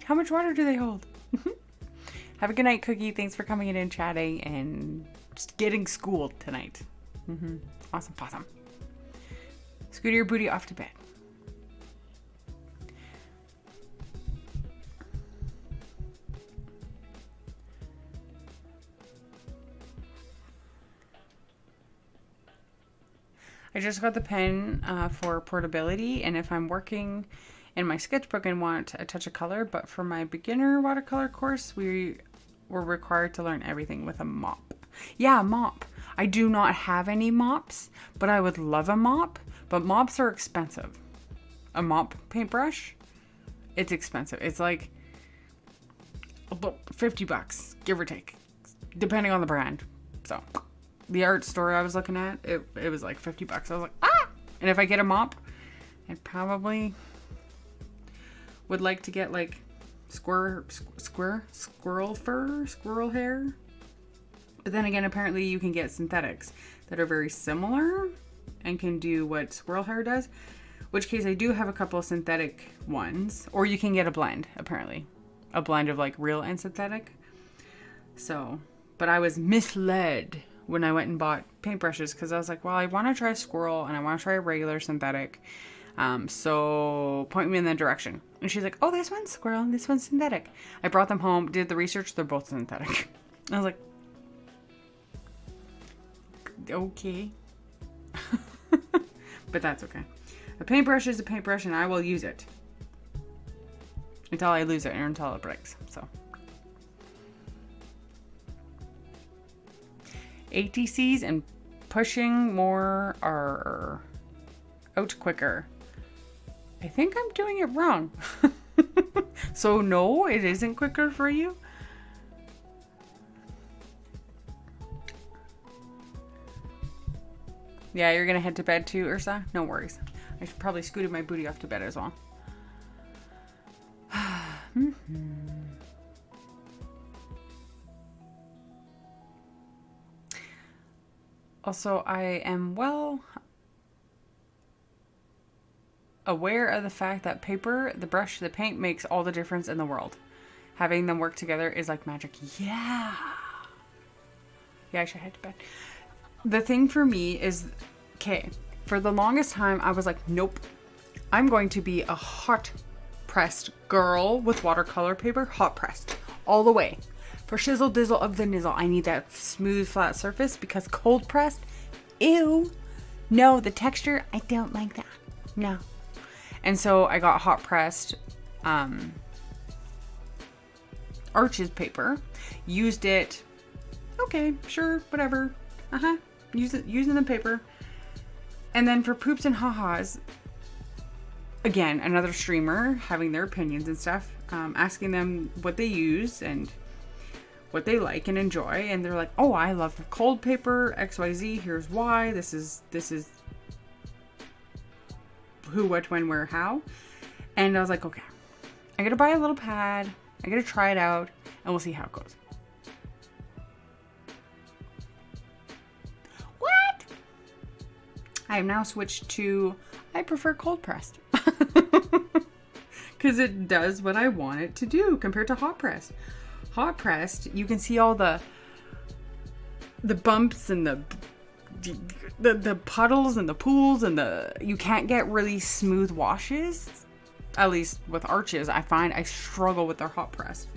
How much water do they hold? Have a good night, Cookie. Thanks for coming in and chatting and just getting schooled tonight. Awesome possum. Scooter your booty off to bed. I just got the pen for portability, and if I'm working in my sketchbook and want a touch of color, but for my beginner watercolor course, we were required to learn everything with a mop. Yeah, mop. I do not have any mops, but I would love a mop, but mops are expensive. A mop paintbrush, it's expensive. It's like about $50, give or take, depending on the brand. So the art store I was looking at, it was like $50. I was like, ah! And if I get a mop, I probably would like to get like squirrel hair. But then again, apparently you can get synthetics that are very similar and can do what squirrel hair does. Which case I do have a couple of synthetic ones. Or you can get a blend, apparently. A blend of like real and synthetic. So, but I was misled when I went and bought paintbrushes because I was like, well, I want to try squirrel and I want to try a regular synthetic. So point me in that direction. And she's like, oh, this one's squirrel and this one's synthetic. I brought them home, did the research. They're both synthetic. I was like, okay. But that's okay. A paintbrush is a paintbrush and I will use it until I lose it or until it breaks. So ATCs and pushing more are out quicker. I think I'm doing it wrong. So no, it isn't quicker for you. Yeah, you're gonna head to bed too, Ursa? No worries. I should probably scooted my booty off to bed as well. Also, I am well aware of the fact that paper, the brush, the paint makes all the difference in the world. Having them work together is like magic. Yeah. Yeah, I should head to bed. The thing for me is, okay, for the longest time, I was like, nope, I'm going to be a hot pressed girl with watercolor paper, hot pressed all the way. For shizzle dizzle of the nizzle, I need that smooth, flat surface because cold pressed, ew. No, the texture, I don't like that. No. And so I got hot pressed Arches paper, used it. Okay, sure, whatever. Using the paper. And then for poops and ha-has, again, another streamer having their opinions and stuff, asking them what they use and what they like and enjoy. And they're like, oh, I love cold paper, XYZ, here's why, this is who, what, when, where, how. And I was like, okay, I gotta buy a little pad, I gotta try it out, and we'll see how it goes. What? I have now switched to, I prefer cold pressed. Because it does what I want it to do compared to hot pressed. Hot pressed, you can see all the bumps and the puddles and the pools and you can't get really smooth washes. At least with Arches, I find I struggle with their hot press.